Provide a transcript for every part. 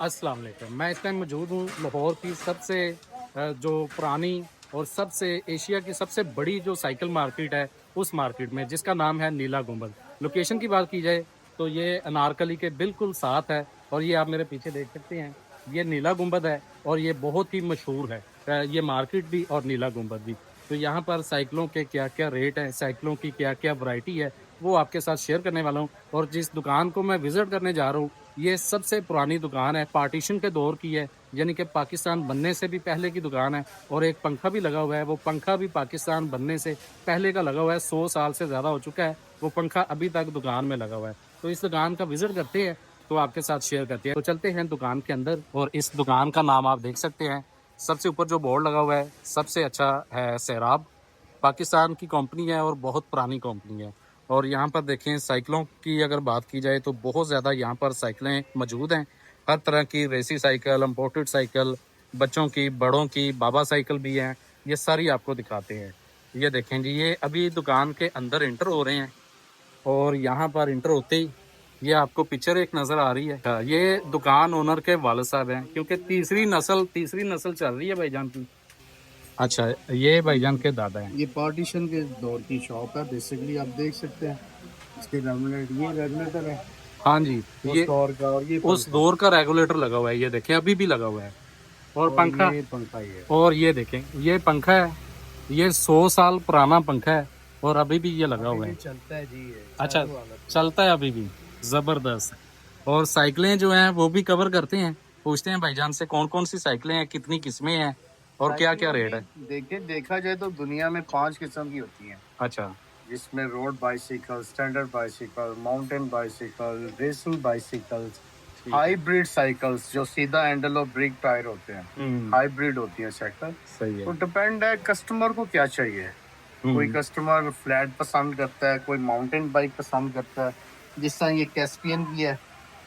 अस्सलाम वालेकुम। मैं इस टाइम मौजूद हूँ लाहौर की सबसे जो पुरानी और सबसे एशिया की सबसे बड़ी जो साइकिल मार्केट है, उस मार्केट में जिसका नाम है नीला गुंबद। लोकेशन की बात की जाए तो ये अनारकली के बिल्कुल साथ है और ये आप मेरे पीछे देख सकते हैं, ये नीला गुंबद है और ये बहुत ही मशहूर है। ये मार्केट भी और नीला गुंबद भी। तो यहाँ पर साइकिलों के क्या-क्या रेट हैं, साइकिलों की क्या-क्या वैरायटी है, वो आपके साथ शेयर करने वाला हूँ और जिस दुकान को मैं विज़िट करने जा रहा हूँ, ये सबसे पुरानी दुकान है, पार्टीशन के दौर की है, यानी कि पाकिस्तान बनने से भी पहले की दुकान है और एक पंखा भी लगा हुआ है, वो पंखा भी पाकिस्तान बनने से पहले का लगा हुआ है, 100 साल से ज़्यादा हो चुका है, वो पंखा अभी तक दुकान में लगा हुआ है। तो इस दुकान का विज़िट करते हैं, तो आपके साथ शेयर करते हैं। तो चलते हैं दुकान के अंदर और इस दुकान का नाम आप देख सकते हैं, सबसे ऊपर जो बोर्ड लगा हुआ है, सबसे अच्छा है सैराब, पाकिस्तान की कंपनी है और बहुत पुरानी कंपनी है। और यहाँ पर देखें साइकिलों की अगर बात की जाए तो बहुत ज़्यादा यहाँ पर साइकिलें मौजूद हैं। हर तरह की रेसी साइकिल, इम्पोर्टेड साइकिल, बच्चों की, बड़ों की, बाबा साइकिल भी हैं। ये सारी आपको दिखाते हैं। ये देखें जी, ये अभी दुकान के अंदर एंटर हो रहे हैं और यहाँ पर एंटर होते ही ये आपको पिक्चर एक नज़र आ रही है। ये दुकान ओनर के वालिद साहब हैं क्योंकि तीसरी नस्ल चल रही है भाईजान की। अच्छा, ये भाईजान के दादा हैं। ये पार्टीशन के दौर की शॉप है बेसिकली, आप देख सकते हैं। इसके रेगुलेटर, ये रेगुलेटर है हाँ जी, उस ये दौर का, और ये उस पंखा, दौर का रेगुलेटर लगा हुआ है, ये देखें अभी भी लगा हुआ है। और और पंखा, ये पंखा ही है। और ये देखें ये पंखा है, ये 100 साल पुराना पंखा है और अभी भी ये लगा अभी हुआ भी है। चलता है जी, ये अच्छा, चालू हालत में। चलता है अभी भी, जबरदस्त। और साइकिलें जो हैं वो भी कवर करते हैं, पूछते हैं भाईजान से कौन कौन सी साइकिलें हैं, कितनी किस्में हैं और क्या क्या साइकिलों रेट की है। देखा जाए तो दुनिया में 5 किस्म की होती हैं, अच्छा। जिसमें road bicycle, standard bicycle, mountain bicycle, racing bicycles, ठीक है। हाइब्रिड साइकिल्स जो सीधा हैंडल और ब्रेक टायर होते हैं, हम्म। हाइब्रिड होती है साइकिल। सही तो है। डिपेंड है कस्टमर को क्या चाहिए। कोई हम्म। कस्टमर फ्लैट पसंद करता है, कोई माउंटेन बाइक पसंद करता है। जिस तरह ये कैस्पियन की है,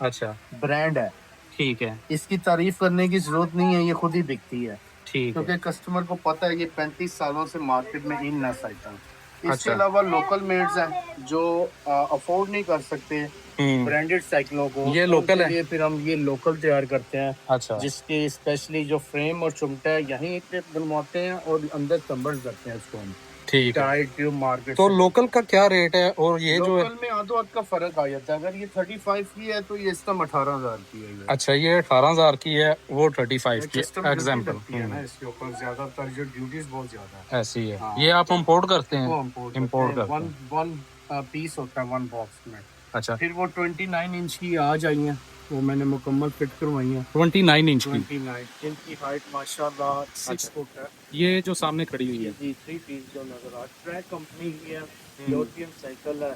अच्छा। ब्रांड है, ठीक है। इसकी तारीफ करने की जरूरत नहीं है, ये खुद ही बिकती है। ठीक है। क्योंकि कस्टमर को पता है ये 35 सालों से मार्केट में इन ना साइकिल। इसके अच्छा। अलावा लोकल मेड्स हैं जो अफोर्ड नहीं कर सकते हम्म। ब्रांडेड साइकिलों को, ये लोकल उनके है। लिए फिर हम ये लोकल तैयार करते हैं, अच्छा। जिसके स्पेशली जो फ्रेम और चुमटा है यहीं पे बनवाते हैं और अंदर कंबल करते हैं इसको हम ठीक है। टाइट ट्यूब मार्केट तो से लेके। लोकल का क्या रेट है और ये जो है। लोकल में आधो हाथ का फर्क आ जाता है। अगर ये 35 की है तो ये इसका 18,000 की है। ये अच्छा, ये 18,000 की है, वो 35 की कस्टम है, ड्यूटी एग्जाम्पल। लगती है ना इसके ऊपर, ज्यादातर जो ड्यूटीज बहुत ज्यादा है। ऐसी है, हाँ, ये आप इंपोर्ट करते हैं। वो इम्पोर्ट करते इंपोर्ट हैं। करते वन हैं। वन पीस होता है वन बॉक्स में। अच्छा। फिर वो 29 इंच की आ जाई हैं, वो मैंने मुकम्मल फिट करवाई हैं। 29 इंच की। 29 इनकी हाइट माशाल्लाह अच्छा, 6 फुट है। ये जो सामने खड़ी हुई जी है। जी, 3 पीस जो नजर आ ट्रैक कंपनी की है, हम्म। यूरोपियन साइकिल है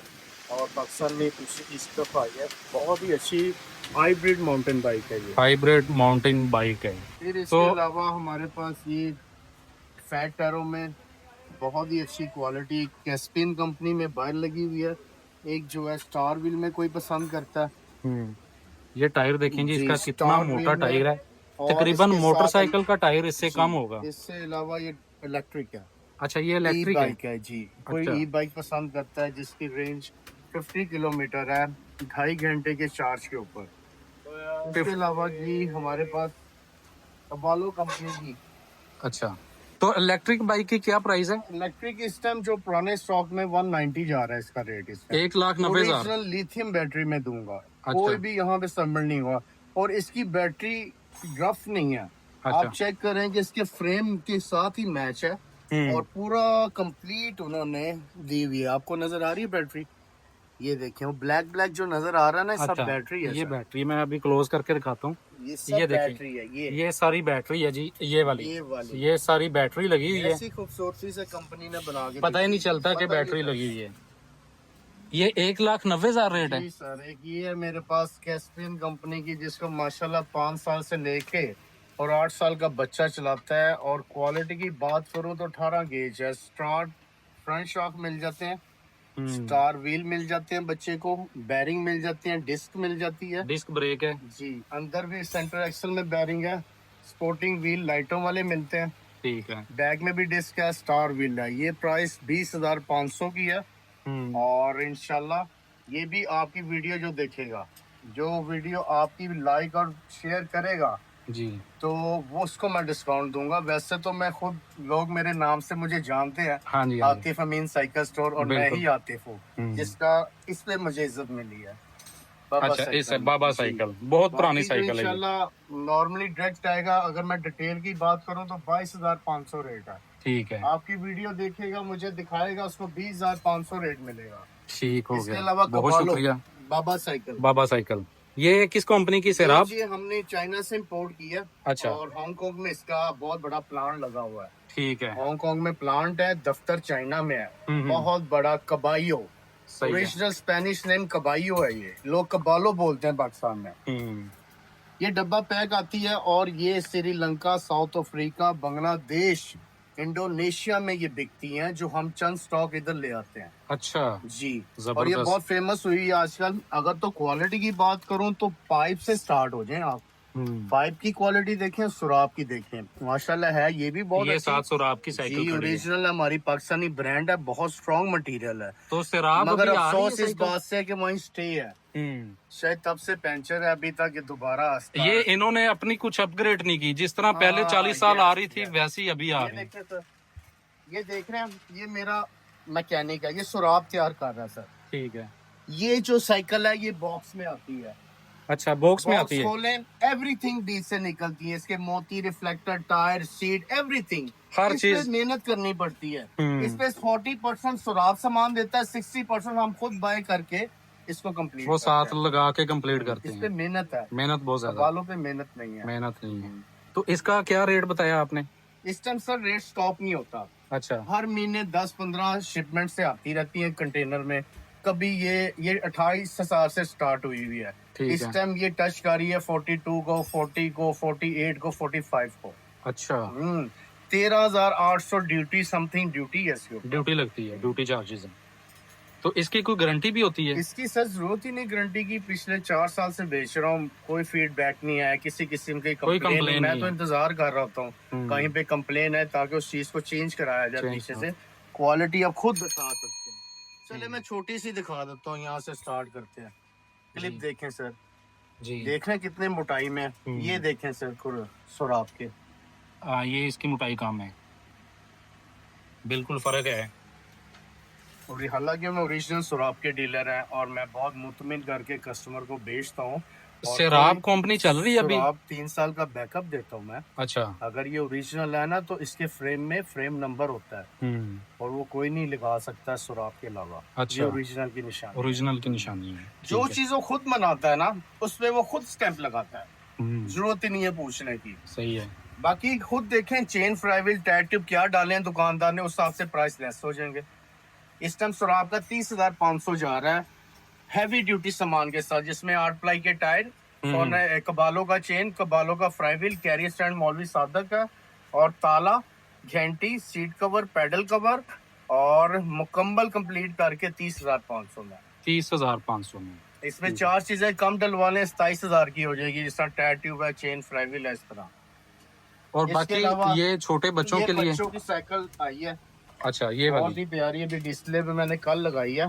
और पाकिस्तान में कुछ इस तरफ आई है। बहुत ही अच्छी हाइब्रिड माउंटेन बाइक है ये। हाइब्रिड माउंटेन बाइक है। फिर तो इसके अलावा हमारे पास ये फैट टायरों में बहुत ही अच्छी क्वालिटी कैस्पियन कंपनी में बाहर लगी हुई है। एक जो है स्टार व्हील में कोई पसंद करता है। हम्म, ये टायर देखें जी, जी, इसका कितना स्टार मोटा व्हील में। टायर है। और तकरीबन इसके साथ मोटरसाइकिल का टायर इससे जी, कम होगा। इससे अलावा ये इलेक्ट्रिक है, अच्छा, ये ई इलेक्ट्रिक है। बाइक है जी। कोई अच्छा। ई बाइक पसंद करता है जिसकी रेंज 50 किलोमीटर है, 2.5 घंटे के चार्ज के ऊपर। इसके अलावा जी हमारे पास अबालो कंपनी की अच्छा, तो इलेक्ट्रिक बाइक की क्या प्राइस है। इलेक्ट्रिक इस टाइम जो पुराने स्टॉक में 190 जा रहा है इसका रेट। इस टाइम 1,90,000। ओरिजिनल लिथियम बैटरी में दूंगा, कोई अच्छा। भी यहाँ पे सबमिट नहीं हुआ। और इसकी बैटरी रफ नहीं है, आप अच्छा। चेक करें कि इसके फ्रेम के साथ ही मैच है। और हम्म। पूरा कंप्लीट उन्होंने दी हुई है। आपको नजर आ रही है बैटरी? ये देखें, वो ब्लैक ब्लैक जो नजर आ रहा है ना, सब अच्छा, बैटरी है ये सर। बैटरी मैं अभी क्लोज करके दिखाता हूँ। ये ये सब देखें, बैटरी है। ये सारी बैटरी है जी, ये वाली। ये वाली ये सारी बैटरी लगी हुई है, ऐसी खूबसूरती से कंपनी ने बना के पता ही नहीं बेची है, चलता कि पता ही नहीं बैटरी लगी चलता। हुई है। ये 1,90,000 रेट है। जी सर, एक ये है मेरे पास कैस्पियन कंपनी की, जिसको माशाल्लाह 5 साल से लेके और 8 साल का बच्चा चलाता है। और क्वालिटी की बात करूँ तो 18 गेज है। स्टार्ट फ्रंट शॉक मिल जाते हैं, हम्म। स्टार व्हील मिल जाते हैं बच्चे को, बैरिंग मिल जाती है, डिस्क मिल जाती है। डिस्क ब्रेक है। जी, अंदर भी सेंटर एक्सल में बैरिंग है। स्पोर्टिंग व्हील लाइटों वाले मिलते हैं। ठीक है। बैग में भी डिस्क है, स्टार व्हील है। ये प्राइस 20,500 की है। हम्म। और इंशाल्लाह ये भी आपकी वीडियो जो देखेगा जो वीडियो आपकी लाइक और शेयर करेगा जी। तो वो उसको मैं डिस्काउंट दूंगा। वैसे तो मैं खुद, लोग मेरे नाम से मुझे जानते हैं, हाँ जी, हाँ जी। आतिफ अमीन साइकिल स्टोर, और मैं बिल्कुल। ही आतिफ हूँ हम्म। जिसका इस पे मुझे इज्जत मिली है, बाबा अच्छा, इस साइकिल बाबा में। जी। साइकिल बहुत पुरानी बाकी जो साइकिल है ये। इंशाल्लाह नॉर्मली डायरेक्ट आएगा, अगर मैं डिटेल की बात करूं तो 22,500 रेट है। ठीक है, आपकी वीडियो देखेगा, मुझे दिखाएगा, उसको 20,500 रेट मिलेगा। ठीक हो इसके गया। अलावा बहुत कबालो, शुक्रिया। बाबा साइकिल, बाबा साइकिल, ये किस कंपनी की ये सैराब? जी हमने चाइना से इम्पोर्ट किया अच्छा, और हांगकांग में इसका बहुत बड़ा प्लांट लगा हुआ है। ठीक है। हांगकांग में प्लांट है, दफ्तर चाइना में है, हम्म। बहुत बड़ा। कबाइयो, सही है। ओरिजिनल स्पेनिश नेम कबाइयो है, ये लोग कबालो बोलते हैं पाकिस्तान में। हम्म। ये डब्बा पैक आती है और ये Sri Lanka, south Africa, Bangladesh, Indonesia में ये बिकती हैं, जो हम चंद स्टॉक इधर ले आते हैं। अच्छा, जी। और ये जबरदस्त। बहुत फेमस हुई है आजकल। अगर तो क्वालिटी की बात करूं तो पाइप से स्टार्ट हो जाएं आप। हम्म। पाइप की क्वालिटी देखें, सुराब की देखें, माशाल्लाह है ये भी बहुत ये अच्छी। 700 आपकी साइकिल जी, खड़ी है। ओरिजिनल हमारी पाकिस्तानी ब्रांड है, बहुत स्ट्रॉन्ग मटेरियल है। तो सैराब मगर अभी आ रही है अफसोस इस साइकिल? बात से है कि वहीं स्टे है, हम्म। शायद तब से पंचर है अभी तक, ये दोबारा हंसता ये है। इन्होंने अपनी कुछ अपग्रेड नहीं की, जिस तरह पहले हाँ, 40 साल आ यस रही थी यस। वैसी अभी आ ये रही है। देखिए सर, ये देख रहे हैं, ये मेरा मैकेनिक है, ये सुराब तैयार कर रहा है सर। ठीक है। ये जो साइकिल है ये बॉक्स में आती है। अच्छा, बॉक्स में आती बॉक्स है। खोलें, एवरीथिंग बीच से निकलती है, इसके मोती, रिफ्लेक्टर, टायर, सीट, एवरीथिंग। हर इस पे चीज। मेहनत करनी पड़ती है। इस हम्म। पे 40% सुराब सामान देता है, 60% हम खुद बाय करके इसको कंप्लीट वो करते साथ हैं। लगा के कंप्लीट करते इस पे हैं। मेहनत है, मेहनत बहुत ज्यादा है। सवालों पे मेहनत नहीं है। मेहनत नहीं है। तो इसका क्या रेट बताया आपने? इस टाइम सर रेट स्टॉप नहीं होता, अच्छा। हर महीने 10-15 शिपमेंट से आती रहती है कंटेनर में। कभी ये 28,000 से स्टार्ट हुई हुई है। ठीक इस है। टाइम ये टच कर रही है 42 को, 40 को, 48 को, 45 को। अच्छा, 13,800 ड्यूटी, समथिंग ड्यूटी है इसके ऊपर। ड्यूटी लगती है, ड्यूटी चार्जेस है। तो इसकी कोई गारंटी भी होती है? इसकी सर जरूरत ही नहीं गारंटी की, पिछले 4 साल से बेच रहा हूँ, कोई फीडबैक नहीं आया, किसी किस्म की कोई कंप्लेन नहीं। कंप्लेन मैं नहीं तो है। इंतजार कर रहा होता हूँ कहीं हम्म। पे कंप्लेन है, ताकि उस चीज को चेंज कराया जाए चेंज पीछे हाँ। से। क्वालिटी आप खुद बता सकते हैं। चले मैं हम्म। छोटी सी दिखा देता हूँ, यहाँ से स्टार्ट करते हैं। क्लिप जी। देखें सर, जी। देख रहे हैं कितने मोटाई में। ये देखें सर सुराब के। ये इसकी मोटाई कम है, बिल्कुल फर्क है। और हालांकि मैं ओरिजिनल सुराब के डीलर हैं और मैं बहुत मुतमिन करके कस्टमर को बेचता हूँ। और सैराब कंपनी चल रही है अभी? सुराब 3 साल का बैकअप देता हूँ मैं। अच्छा। अगर ये ओरिजिनल है ना तो इसके फ्रेम में फ्रेम नंबर होता है हम्म। और वो कोई नहीं लगा सकता है सुराब के अलावा। अच्छा, ये ओरिजिनल की निशानी है। ओरिजिनल की निशानी है। जो ठीक है। चीज वो खुद बनाता है ना, उस पे वो खुद स्टैंप लगाता है, हम्म। जरूरत ही नहीं है पूछने की। सही है। बाकी खुद देखें, चेन, फ्राईविल, टायर ट्यूब क्या डाले हैं दुकानदार ने, उस हिसाब से प्राइस लेस हो जाएंगे। इस टाइम सुराब का 30,500 जा रहा है, हैवी ड्यूटी सामान के साथ, जिसमें 8 प्लाई के टायर, और कबालों का चेन, कबालों का फ्राईविल, कैरियर स्टैंड मौलवी सादक का, और ताला, घंटी, सीट कवर, पैडल कवर, और मुकम्मल कंप्लीट करके 30,500 में। 30,500 में। इसमें ठीक है। 4 चीजें कम डलवा लें, 27,000 की हो जाएगी, जिस तरह टायर ट्यूब है, चेन, फ्राईविल है, इस तरह। और इसके बाकी अलावा ये छोटे बच्चों ये के लिए? बच्चों की साइकिल आई है, अच्छा, ये बहुत वाली। ही प्यारी, अभी डिस्प्ले पे मैंने कल लगाई है।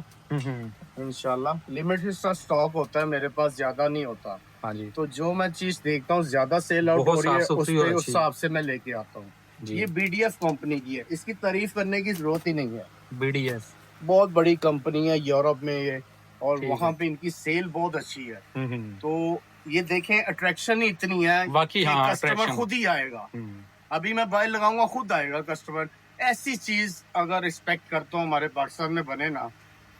इंशाल्लाह लिमिटेड सा स्टॉक होता है मेरे पास, ज्यादा नहीं होता। हाँ जी। तो जो मैं चीज देखता हूँ ज्यादा सेल आउट हो बहुत रही साफ है, उस सुथरी और पे उस अच्छी। हिसाब से मैं लेके आता हूँ। जी। ये BDF कंपनी की है, इसकी तारीफ करने की जरूरत ही नहीं है। BDS। बहुत बड़ी कंपनी है यूरोप में ये, और ठीक वहाँ है। पे इनकी सेल बहुत अच्छी है। हम्म। तो ये देखें, अट्रैक्शन ही इतनी है बाकी कि हाँ, कस्टमर attraction। खुद ही आएगा। हम्म। अभी मैं बाइल लगाऊंगा, खुद आएगा कस्टमर। ऐसी चीज अगर रिस्पेक्ट करता हूँ हमारे पाकिस्तान में बने ना,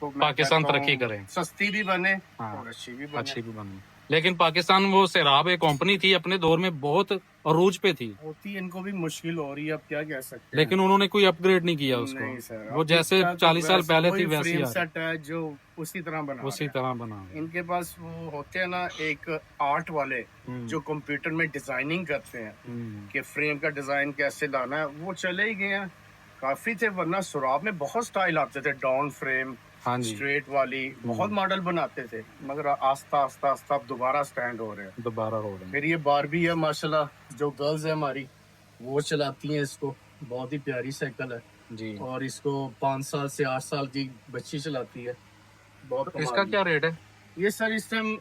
तो मैं पाकिस्तान कहता तरक्की हूँ करे। सस्ती भी बने हाँ, और अच्छी भी बने। अच्छी भी बनी। लेकिन पाकिस्तान, वो सैराब एक कंपनी थी, अपने दौर में बहुत अरूज पे थी, होती इनको भी मुश्किल हो रही है, अब क्या कह सकते हैं। लेकिन उन्होंने कोई अपग्रेड नहीं किया उसको। नहीं सर, वो अभी जैसे तक 40 साल वैसे पहले वही थी वैसी फ्रेम आ रही, सेट है जो उसी तरह बना उसी रहे हैं। तरह बना रही। इनके पास वो होते हैं ना एक आर्ट वाले, जो कंप्यूटर में डिजाइनिंग करते हैं कि फ्रेम का डिजाइन कैसे लाना है, वो चले ही गए हैं। काफी थे, वरना सुराब में बहुत स्टाइल आते थे, डाउन फ्रेम, हाँ जी। स्ट्रेट वाली, बहुत मॉडल बनाते थे। मगर आस्ता आस्ता आस्ता अब दोबारा स्टैंड हो रहे हैं। दोबारा हो रहे हैं। फिर ये बारबी है माशाल्लाह, जो गर्ल्स है हमारी, वो चलाती हैं इसको, बहुत ही प्यारी साइकिल है। जी। और इसको 5 साल से 8 साल की बच्ची चलाती है, बहुत तो इसका कमाल की। क्या रेट है? ये सर इस टाइम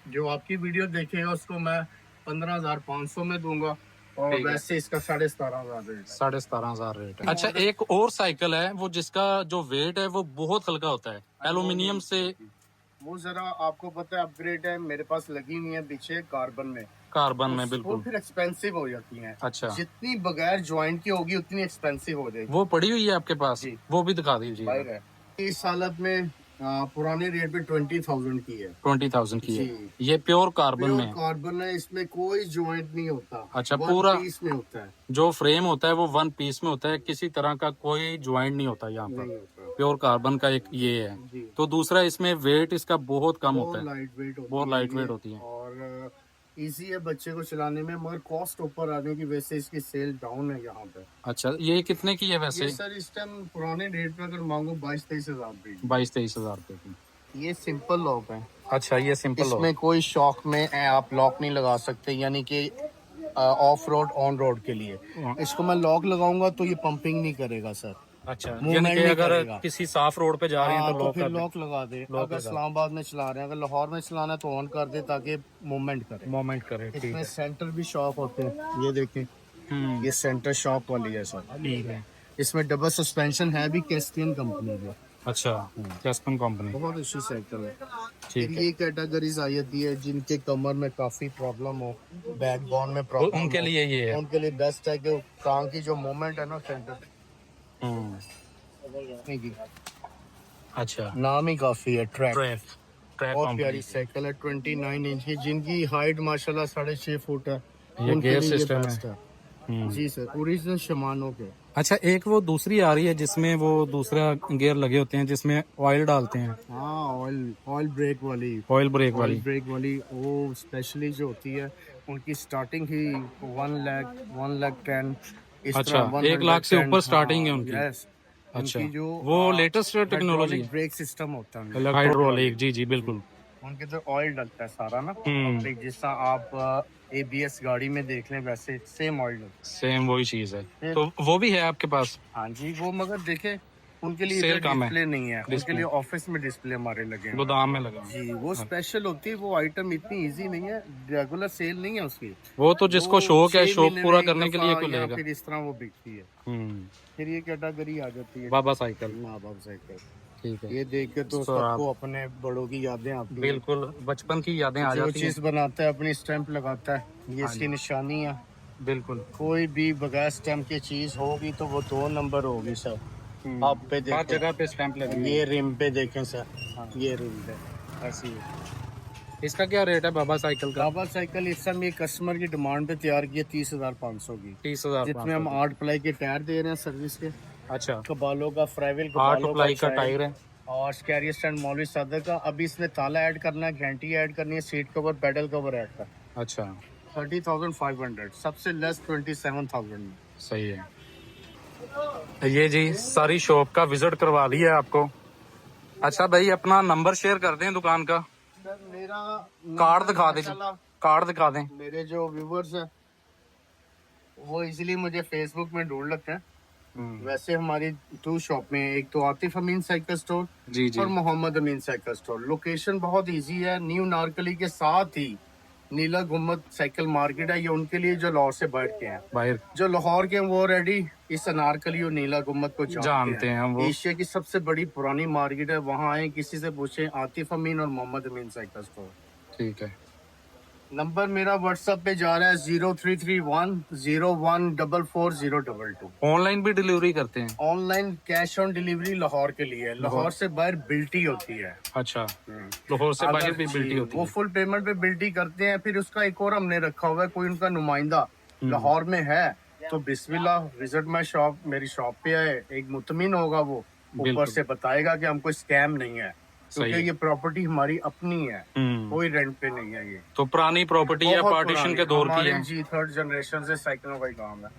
जो आपकी वीडियो देखेगा उसको मैं 15,500 में दूंगा, और ठीक है। वैसे इसका 17,500 रेट है। 17,500 रेट है। अच्छा, एक और साइकिल है वो जिसका जो वेट है वो बहुत हल्का होता है, एल्यूमिनियम से। वो जरा आपको पता है अपग्रेड है, मेरे पास लगी हुई है पीछे कार्बन में। कार्बन में, वो बिल्कुल। फिर एक्सपेंसिव हो जाती हैं। अच्छा, जितनी बगैर जॉइंट की होगी उतनी एक्सपेंसिव हो जाएगी। वो पड़ी हुई है आपके पास? जी। वो भी दिखा दीजिए। बाहर है इस हालत में, पुराने रेट पे 20,000 की है। 20,000 की है। जी। ये प्योर कार्बन प्योर में है। कार्बन है, इसमें कोई जॉइंट नहीं होता। अच्छा, One पूरा piece में होता है, जो फ्रेम होता है वो 1 पीस में होता है, किसी तरह का कोई ज्वाइंट नहीं होता यहाँ पर। नहीं होता। प्योर कार्बन का एक ये है। जी। तो दूसरा, इसमें वेट इसका बहुत कम होता बहुत है, लाइट वेट होती बहुत है लाइट ये, वेट होती है। और इजी है बच्चे को चलाने में, मगर कॉस्ट ऊपर आने की वजह से इसकी सेल डाउन है यहाँ पे। अच्छा, ये कितने की है वैसे? ये सर इस टाइम पुराने रेट पे अगर मांगो 22-23 हजार की। 22-23 हजार रुपए की। ये सिंपल लॉक है, अच्छा, ये सिंपल हो। इसमें कोई शॉक में आप लॉक नहीं लगा सकते, यानी कि ऑफ रोड ऑन रोड के लिए। इसको मैं लॉक लगाऊंगा तो ये पंपिंग नहीं करेगा सर। अच्छा, Movement यानी कि नहीं अगर करेगा। किसी साफ रोड पे जा रहे हैं हाँ, तो तो लॉक फिर कर दें। लॉक लगा दे। लॉक अगर लगा। इस्लामाबाद में चला रहे हैं, अगर लाहौर में चलाना है तो ऑन कर दे ताकि मूवमेंट करे। मोमेंट करे, ठीक इसमें है। सेंटर भी शॉक होते हैं, ये देखें, ये सेंटर शॉक वाली है सर। ठीक है। इसमें डबल सस्पेंशन है भी, कैस्पियन कंपनी की। अच्छा, कैस्पन कंपनी। बहुत अच्छी साइकिल है। ठीक फिर है। ये कैटेगरीज आ जाती है जिनके कमर में काफी प्रॉब्लम हो, बैकबोन में प्रॉब्लम उनके हो, लिए ये है। उनके लिए बेस्ट है कि टांग की जो मूवमेंट है ना सेंटर हम्म, की, अच्छा। नाम ही काफी है। ट्रैक ट्रैक, ट्रैक बहुत कंपनी। प्यारी साइकिल है, 29 इंच की, जिनकी हाइट माशाल्लाह 6.5 फुट है, ये उनके गियर लिए ये सिस्टम बेस्ट है। हम्म। जी सर, ओरिजिनल शमानो के। अच्छा, एक वो दूसरी आ रही है जिसमें वो दूसरा गियर लगे होते हैं जिसमें ऑयल डालते हैं, हाँ, ऑयल ब्रेक वाली। ऑयल ब्रेक वाली। ऑयल ब्रेक वाली वो स्पेशली जो होती है, उनकी स्टार्टिंग ही 1 लाख 10 इस अच्छा, तरह 1 लाख से 110, ऊपर स्टार्टिंग है उनकी। यस। अच्छा, उनकी जो वो latest technology hydraulic brake system होता है, हाइड्रोलिक। जी जी, बिल्कुल। उनके तो ऑयल डलता है सारा ना, हम्म, जिस तरह आप ABS गाड़ी में देख लें वैसे सेम ऑयल डलता सेम वही चीज है। है। तो वो भी है आपके पास? हाँ जी, वो मगर देखे उनके लिए सेल इधर कम है। डिस्प्ले नहीं है, उनके डिस्प्ले। लिए ऑफिस में डिस्प्ले हमारे लगे हैं। गोदाम में लगा। जी, वो स्पेशल होती है, वो आइटम इतनी इजी नहीं है, रेगुलर सेल नहीं है उसकी। वो तो जिसको वो शौक है, 6 शौक महीने पूरा में एक करने के लिए दफा कोई या लेगा। फिर इस तरह वो बिकती है। हम्म, फिर ये कैटेगरी आ जाती है बाबा साइकिल। माँ बाप साइकिल। ठीक है। ये देख के तो तो सबको अपने बड़ों की यादें आती हैं। बिल्कुल, बचपन की यादें आ जो जाती चीज हैं। बनाता है अपनी स्टैंप लगाता है, ये हाँ इसकी जी। निशानी है। बिल्कुल। कोई भी बगैर स्टैंप की चीज होगी तो वो 2 नंबर होगी सर। आप पे हर देखें, जगह पे स्टैंप लगी हुई है। ये रिम पे देखें सर, हाँ। ये रिम पे। ऐसी है। इसका क्या रेट है बाबा साइकिल का? बाबा साइकिल इस समय ये कस्टमर की डिमांड पे तैयार की है 30,500 की, 30,000। जिसमें हम 8 प्लाई के टायर दे रहे हैं सर्विस के, अच्छा, कबालों का फ्राइवल 8 कबालों प्लाई का चाइल्ड, टायर है। और कैरियर स्टैंड मौलवी सदर का। अभी इसमें ताला ऐड करना है, घंटी ऐड करनी है, seat cover pedal cover add करना। अच्छा, 30,500, सबसे लेस 27,000 में। सही है। ये जी सारी शॉप का विजिट करवा लिया आपको। अच्छा भाई, अपना नंबर शेयर कर दें दुकान का, सर मेरा कार्ड दिखा दें, माशाल्लाह, कार्ड दिखा दें। मेरे जो व्यूवर्स हैं वो इजीली मुझे फेसबुक में ढूंढ लेते हैं। वैसे हमारी 2 शॉप में, एक तो आतिफ अमीन साइकिल स्टोर जी जी। और मोहम्मद अमीन साइकिल स्टोर। लोकेशन बहुत इजी है, न्यू नारकली के साथ ही नीला गुम्बद साइकिल मार्केट है। ये उनके लिए जो लाहौर से बाहर के हैं, बाहर जो लाहौर के हैं वो ऑलरेडी इस अनारकली और नीला गुम्बद को जानते हैं वो। एशिया की सबसे बड़ी पुरानी मार्केट है, वहाँ आए किसी से पूछे आतिफ अमीन और मोहम्मद अमीन साइकिल स्टोर। ठीक है। नंबर मेरा व्हाट्सएप पे जा रहा है 033101440022। ऑनलाइन भी डिलीवरी करते हैं? Online cash on delivery Lahore के लिए, लाहौर से बाहर बिल्टी होती है। अच्छा, लाहौर से बाहर भी बिल्टी होती वो है। फुल पेमेंट पे बिल्टी करते हैं। फिर उसका एक और हमने रखा हुआ है, कोई उनका नुमाइंदा लाहौर में है तो बिस्मिल्लाह विजिट माई शॉप, मेरी शॉप पे आए, एक मुतमिन होगा, वो ऊपर बिल्कुल। से बताएगा कि हमको स्कैम नहीं है, सही क्योंकि है। ये प्रॉपर्टी हमारी अपनी है, कोई रेंट पे नहीं है। ये तो पुरानी प्रॉपर्टी या बहुत पार्टीशन पुरानी, के दौर की हमारे है। जी 3rd जनरेशन से साइकिलों का ही काम है।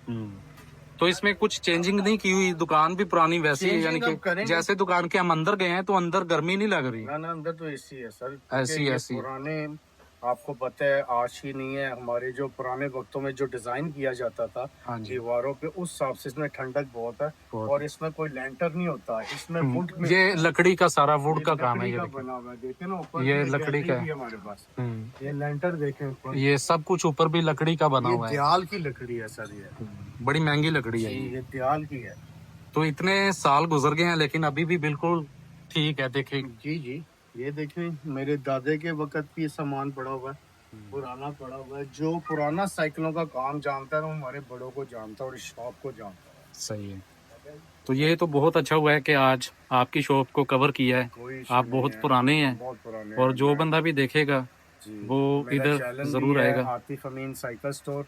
तो इसमें कुछ चेंजिंग नहीं की हुई, दुकान भी पुरानी वैसी है, यानी Changing अब कि करेंगे। जैसे दुकान के हम अंदर गए हैं तो अंदर गर्मी नहीं लग रही? ना ना, अंदर तो एसी है सर, ऐसी क्योंकि ये ऐसी। पुराने आपको पता है आज ही नहीं है, हमारे जो पुराने वक्तों में जो डिजाइन किया जाता था हाँ जी। दीवारों पे, उस हिसाब से इसमें ठंडक बहुत है। बहुत। और इसमें कोई लेंटर नहीं होता, इसमें वुड में ये लकड़ी का सारा वुड ये का काम है, लकड़ी ये का देखिए। बना हुआ है, देखे ना ऊपर ये भी एक लकड़ी गैलरी का भी है। है हमारे पास। ये लेंटर देखें ऊपर, ये सब कुछ ऊपर भी लकड़ी का बना ये हुआ है। दयाल की लकड़ी है सर, ये बड़ी महंगी लकड़ी है जी, ये। ये दयाल की है। तो इतने साल गुजर गए हैं लेकिन अभी भी बिल्कुल ठीक है, देखिए। जी जी, ये देखें मेरे दादे के वक्त भी ये सामान पड़ा हुआ है, पुराना पड़ा हुआ है। जो पुराना साइकिलों का काम जानता है वो हमारे बड़ों को जानता है और इस शॉप को जानता है। सही है। तो ये तो बहुत अच्छा हुआ है कि आज आपकी शॉप को कवर किया है। कोई इशू आप नहीं बहुत है, पुराने हैं बहुत पुराने और हैं। जो मैं बंदा भी देखेगा जी, वो मेरा इधर चैनल भी जरूर है आएगा। आतिफ अमीन साइकिल स्टोर।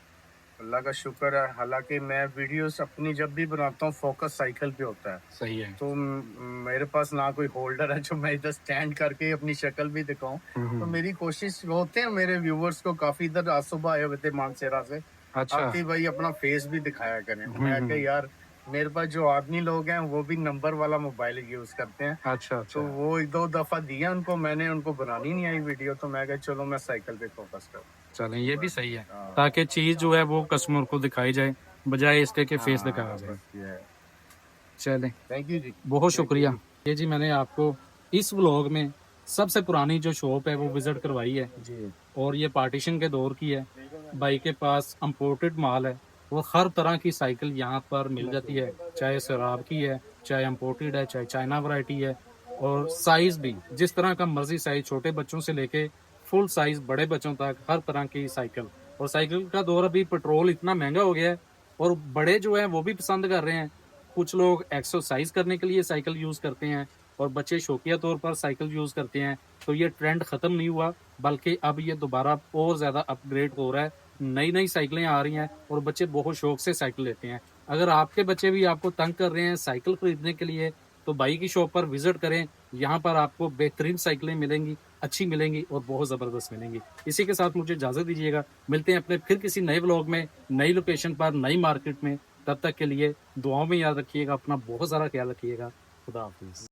अल्लाह का शुक्र है, हालांकि मैं वीडियोस अपनी जब भी बनाता हूँ फोकस साइकिल पे होता है। सही है। तो मेरे पास ना कोई होल्डर है जो मैं इधर स्टैंड करके अपनी शक्ल भी दिखाऊं। तो मेरी कोशिश होते हैं मेरे व्यूवर्स को, काफी इधर आज सुबह आए हुए थे मानसेरा से, अच्छा। आतिफ भाई अपना फेस भी दिखाया करें। मैं हम्म। कहा यार मेरे पास जो आदमी लोग हैं वो भी नंबर वाला मोबाइल यूज करते हैं, अच्छा तो अच्छा। वो एक दो दफा दिया उनको मैंने, उनको बनानी नहीं आई वीडियो, तो मैं कहा चलो मैं साइकिल पे फोकस करूँ। चलें, ये भी सही है हाँ ताकि चीज जो है वो कस्टमर को दिखाई जाए बजाय इसके कि फेस दिखाया हाँ, जाए। बस ये है। चलें, थैंक यू जी। बहुत थैंक यू शुक्रिया। जी। ये जी मैंने आपको इस व्लॉग में सबसे पुरानी जो शॉप है वो विजिट करवाई है जी और ये पार्टीशन के दौर की है। भाई के पास इंपोर्टेड माल है और हर तरह की साइकिल यहाँ पर मिल जाती है, चाहे शराब की है, चाहे इंपोर्टेड है, चाहे चाइना वैरायटी है। और साइज भी जिस तरह का मर्जी साइज, छोटे बच्चों से लेके फुल साइज बड़े बच्चों तक हर तरह की साइकिल। और साइकिल का दौर अभी पेट्रोल इतना महंगा हो गया है और बड़े जो है वो भी पसंद कर रहे हैं। कुछ लोग एक्सरसाइज करने के लिए साइकिल यूज करते हैं और बच्चे शौकिया तौर पर साइकिल यूज करते हैं। तो ये ट्रेंड खत्म नहीं हुआ, बल्कि अब ये दोबारा और ज्यादा अपग्रेड हो रहा है। नई नई साइकिलें आ रही हैं और बच्चे बहुत शौक से साइकिल लेते हैं। अगर आपके बच्चे भी आपको तंग कर रहे हैं साइकिल खरीदने के लिए तो भाई की शॉप पर विजिट करें। यहाँ पर आपको बेहतरीन साइकिलें मिलेंगी, अच्छी मिलेंगी और बहुत जबरदस्त मिलेंगी। इसी के साथ मुझे इजाजत दीजिएगा, मिलते हैं अपने फिर किसी नए व्लॉग में, नई लोकेशन पर, नई मार्केट में। तब तक के लिए दुआओं में याद रखिएगा, अपना बहुत सारा ख्याल रखिएगा। खुदा हाफिज।